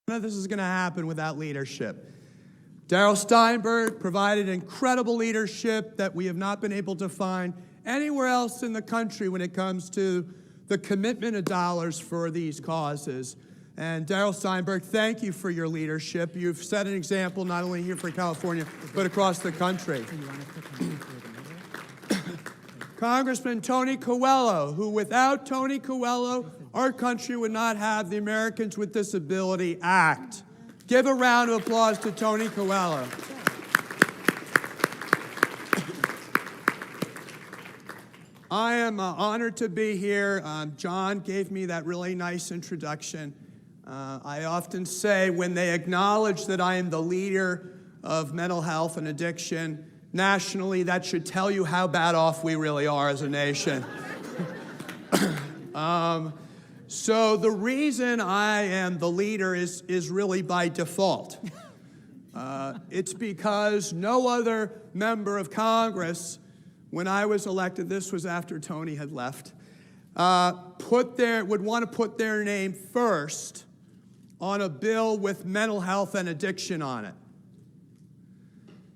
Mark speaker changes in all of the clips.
Speaker 1: None of this is going to happen without leadership. Darrell Steinberg provided incredible leadership that we have not been able to find anywhere else in the country when it comes to the commitment of dollars for these causes. And Darrell Steinberg, thank you for your leadership. You've set an example not only here for California, but across the country. Congressman Tony Coelho, who without Tony Coelho, our country would not have the Americans with Disability Act. Give a round of applause to Tony Coelho. I am honored to be here. John gave me that really nice introduction. I often say when they acknowledge that I am the leader of mental health and addiction nationally, that should tell you how bad off we really are as a nation. So the reason I am the leader is really by default. It's because no other member of Congress, when I was elected, this was after Tony had left, would want to put their name first on a bill with mental health and addiction on it.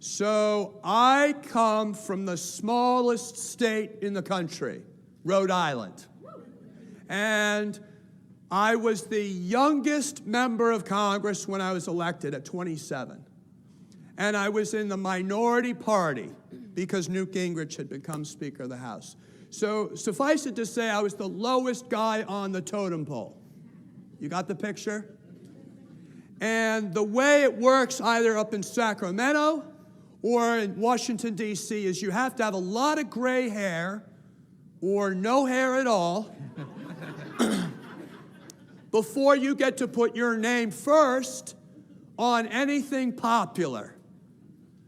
Speaker 1: So I come from the smallest state in the country, Rhode Island. And I was the youngest member of Congress when I was elected at 27. And I was in the minority party because Newt Gingrich had become Speaker of the House. So suffice it to say, I was the lowest guy on the totem pole. You got the picture? And the way it works either up in Sacramento or in Washington, D.C. is you have to have a lot of gray hair or no hair at all before you get to put your name first on anything popular.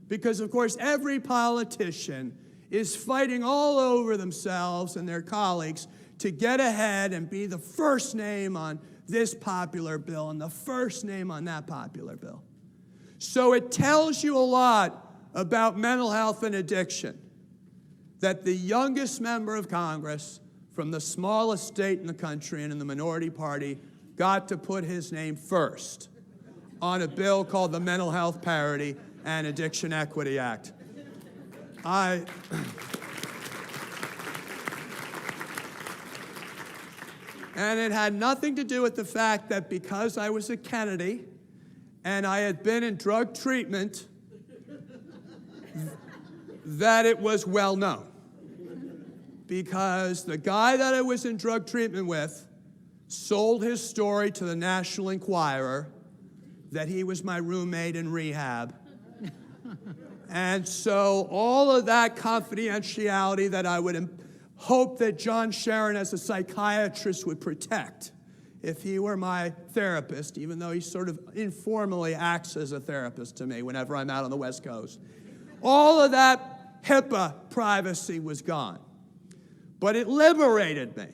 Speaker 1: Because, of course, every politician is fighting all over themselves and their colleagues to get ahead and be the first name on this popular bill and the first name on that popular bill. So it tells you a lot about mental health and addiction that the youngest member of Congress from the smallest state in the country and in the minority party got to put his name first on a bill called the Mental Health Parity and Addiction Equity Act. And it had nothing to do with the fact that because I was a Kennedy and I had been in drug treatment, that it was well known. Because the guy that I was in drug treatment with sold his story to the National Enquirer that he was my roommate in rehab. And so all of that confidentiality that I would hope that John Sharon as a psychiatrist would protect if he were my therapist, even though he sort of informally acts as a therapist to me whenever I'm out on the West Coast. All of that HIPAA privacy was gone. But it liberated me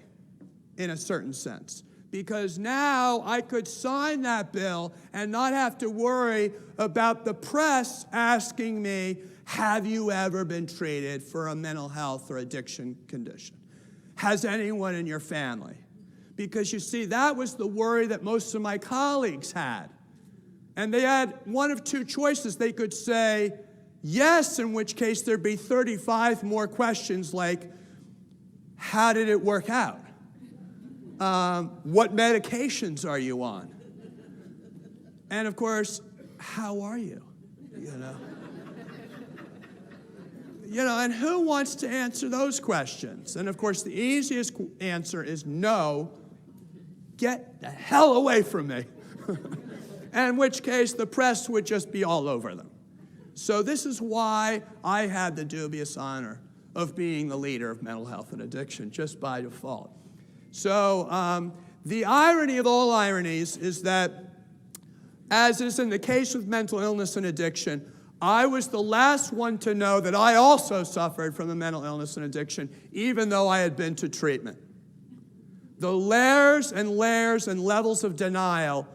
Speaker 1: in a certain sense, because now I could sign that bill and not have to worry about the press asking me, have you ever been treated for a mental health or addiction condition? Has anyone in your family? Because you see, that was the worry that most of my colleagues had. And they had one of two choices. They could say yes, in which case there'd be 35 more questions like, how did it work out? What medications are you on? And of course, how are you? And who wants to answer those questions? And of course, the easiest answer is no. Get the hell away from me. In which case, the press would just be all over them. So this is why I had the dubious honor of being the leader of mental health and addiction, just by default. So the irony of all ironies is that, as is in the case of mental illness and addiction, I was the last one to know that I also suffered from the mental illness and addiction, even though I had been to treatment. The layers and layers and levels of denial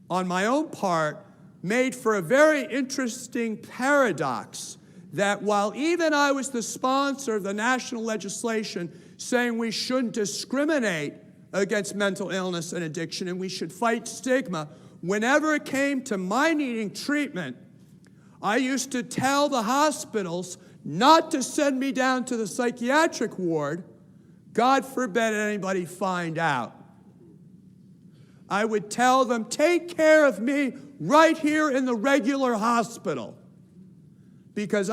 Speaker 1: on my own part made for a very interesting paradox that while even I was the sponsor of the national legislation saying we shouldn't discriminate against mental illness and addiction, and we should fight stigma. Whenever it came to my needing treatment, I used to tell the hospitals not to send me down to the psychiatric ward. God forbid anybody find out. I would tell them, take care of me right here in the regular hospital. Because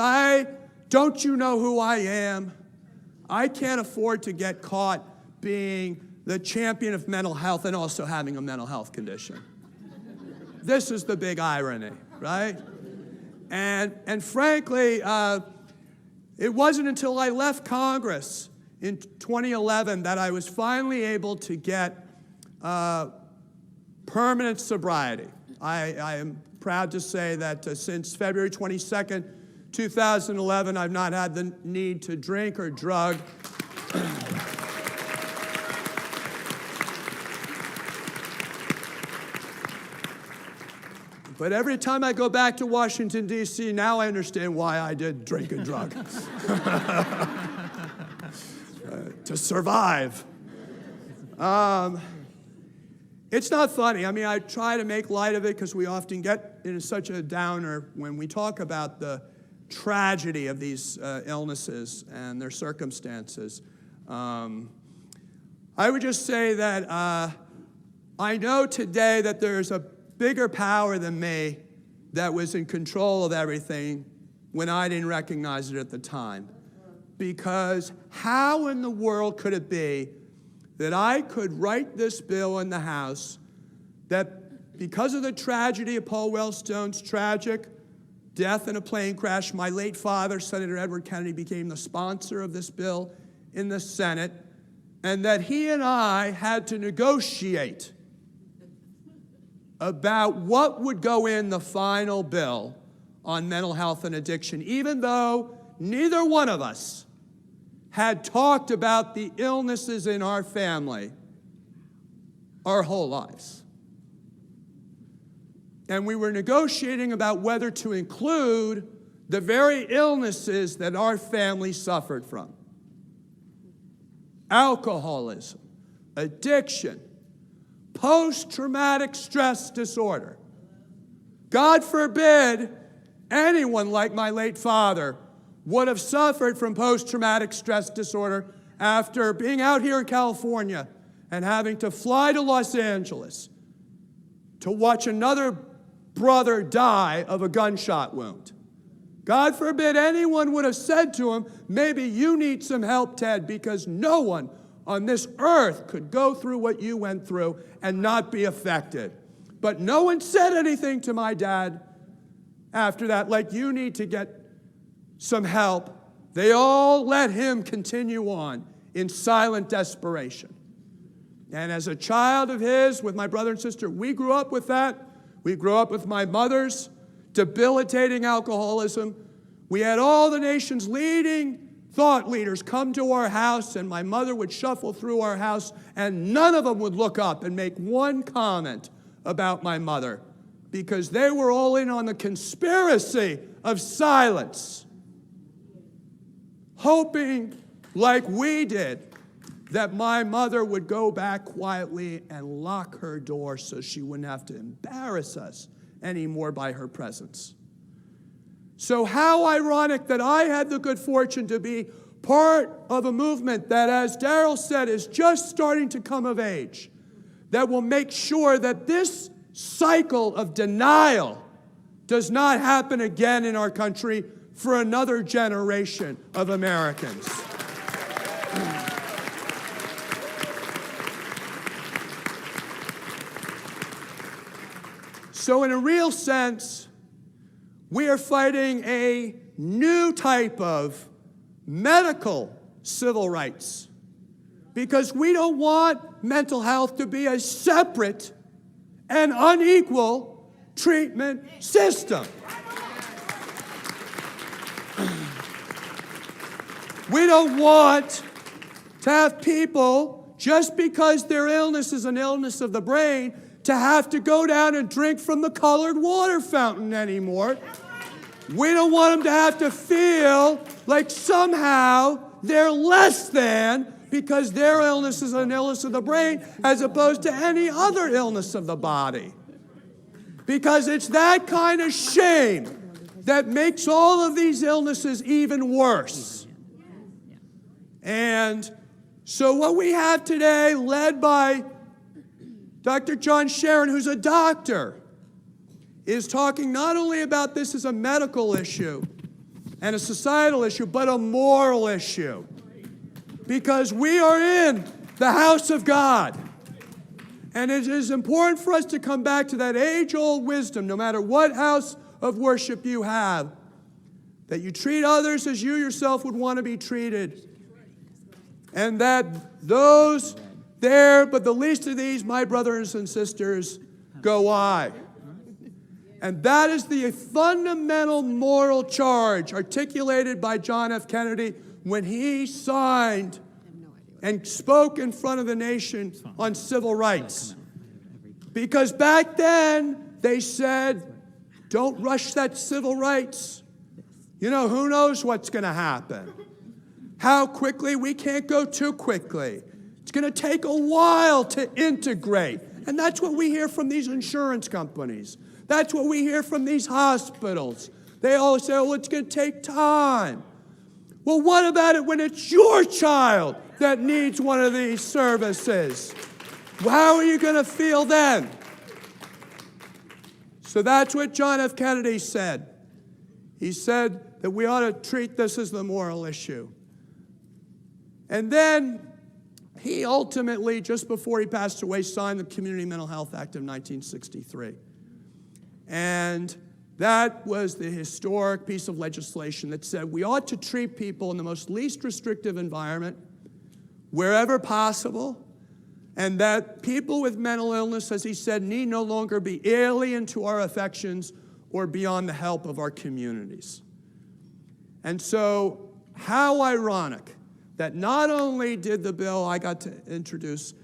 Speaker 1: don't you know who I am? I can't afford to get caught being the champion of mental health and also having a mental health condition. This is the big irony, right? And frankly, it wasn't until I left Congress in 2011 that I was finally able to get permanent sobriety. I am proud to say that since February 22nd, 2011, I've not had the need to drink or drug. But every time I go back to Washington, D.C., now I understand why I did drink and drug. To survive. It's not funny. I mean, I try to make light of it because we often get in such a downer when we talk about the tragedy of these illnesses and their circumstances. I would just say that I know today that there's a bigger power than me that was in control of everything when I didn't recognize it at the time. Because how in the world could it be that I could write this bill in the House that because of the tragedy of Paul Wellstone's tragic death in a plane crash, my late father, Senator Edward Kennedy, became the sponsor of this bill in the Senate, and that he and I had to negotiate about what would go in the final bill on mental health and addiction, even though neither one of us had talked about the illnesses in our family our whole lives. And we were negotiating about whether to include the very illnesses that our family suffered from. Alcoholism, addiction, post-traumatic stress disorder. God forbid anyone like my late father would have suffered from post-traumatic stress disorder after being out here in California and having to fly to Los Angeles to watch another brother die of a gunshot wound. God forbid anyone would have said to him, maybe you need some help, Ted, because no one on this earth could go through what you went through and not be affected. But no one said anything to my dad after that, like, you need to get some help. They all let him continue on in silent desperation. And as a child of his, with my brother and sister, we grew up with that. We grew up with my mother's debilitating alcoholism. We had all the nation's leading thought leaders come to our house, and my mother would shuffle through our house, and none of them would look up and make one comment about my mother because they were all in on the conspiracy of silence, hoping, like we did, that my mother would go back quietly and lock her door so she wouldn't have to embarrass us anymore by her presence. So how ironic that I had the good fortune to be part of a movement that, as Darrell said, is just starting to come of age, that will make sure that this cycle of denial does not happen again in our country for another generation of Americans. So in a real sense, we are fighting a new type of medical civil rights because we don't want mental health to be a separate and unequal treatment system. We don't want to have people, just because their illness is an illness of the brain, to have to go down and drink from the colored water fountain anymore. We don't want them to have to feel like somehow they're less than because their illness is an illness of the brain as opposed to any other illness of the body. Because it's that kind of shame that makes all of these illnesses even worse. And so what we have today, led by Dr. John Sharon, who's a doctor, is talking not only about this as a medical issue and a societal issue, but a moral issue. Because we are in the house of God. And it is important for us to come back to that age-old wisdom, no matter what house of worship you have, that you treat others as you yourself would want to be treated. And that those there, but the least of these, my brothers and sisters, go I. And that is the fundamental moral charge articulated by John F. Kennedy when he signed and spoke in front of the nation on civil rights. Because back then, they said, don't rush that civil rights. You know, who knows what's going to happen? How quickly? We can't go too quickly. It's going to take a while to integrate. And that's what we hear from these insurance companies. That's what we hear from these hospitals. They always say, oh, it's going to take time. Well, what about it when it's your child that needs one of these services? How are you going to feel then? So that's what John F. Kennedy said. He said that we ought to treat this as the moral issue. And then he ultimately, just before he passed away, signed the Community Mental Health Act of 1963. And that was the historic piece of legislation that said we ought to treat people in the most least restrictive environment, wherever possible, and that people with mental illness, as he said, need no longer be alien to our affections or beyond the help of our communities. And so, how ironic that not only did the bill I got to introduce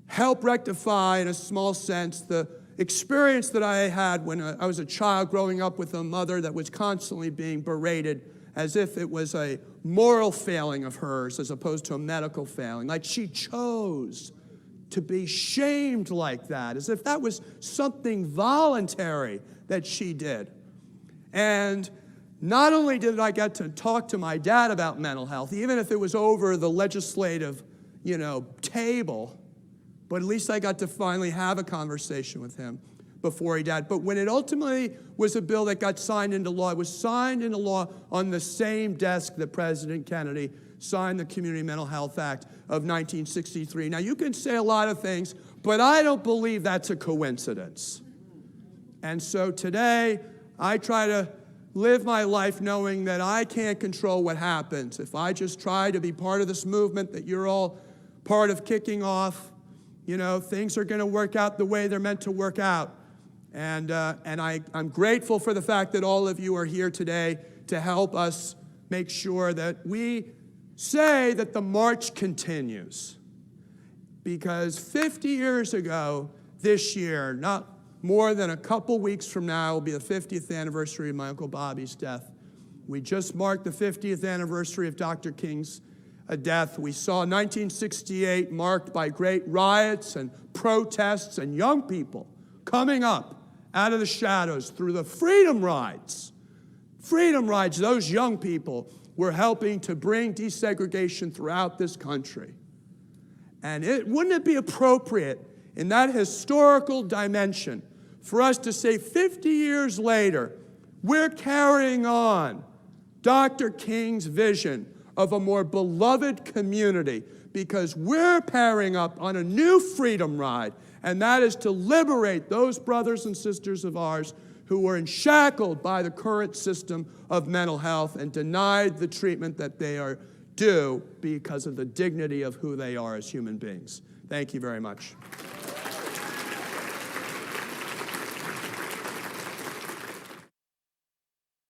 Speaker 1: help rectify, in a small sense, the experience that I had when I was a child growing up with a mother that was constantly being berated as if it was a moral failing of hers as opposed to a medical failing. Like she chose to be shamed like that, as if that was something voluntary that she did. And not only did I get to talk to my dad about mental health, even if it was over the legislative, table, but at least I got to finally have a conversation with him before he died. But when it ultimately was a bill that got signed into law, it was signed into law on the same desk that President Kennedy signed the Community Mental Health Act of 1963. Now, you can say a lot of things, but I don't believe that's a coincidence. And so today, I try to live my life knowing that I can't control what happens. If I just try to be part of this movement that you're all part of kicking off, things are going to work out the way they're meant to work out. And I'm grateful for the fact that all of you are here today to help us make sure that we say that the march continues. Because 50 years ago, this year, not more than a couple weeks from now, will be the 50th anniversary of my Uncle Bobby's death. We just marked the 50th anniversary of Dr. King's death. We saw 1968 marked by great riots and protests and young people coming up out of the shadows through the freedom rides. Freedom rides, those young people were helping to bring desegregation throughout this country. And wouldn't it be appropriate in that historical dimension for us to say 50 years later, we're carrying on Dr. King's vision of a more beloved community because we're pairing up on a new freedom ride, and that is to liberate those brothers and sisters of ours who were enshackled by the current system of mental health and denied the treatment that they are due because of the dignity of who they are as human beings. Thank you very much.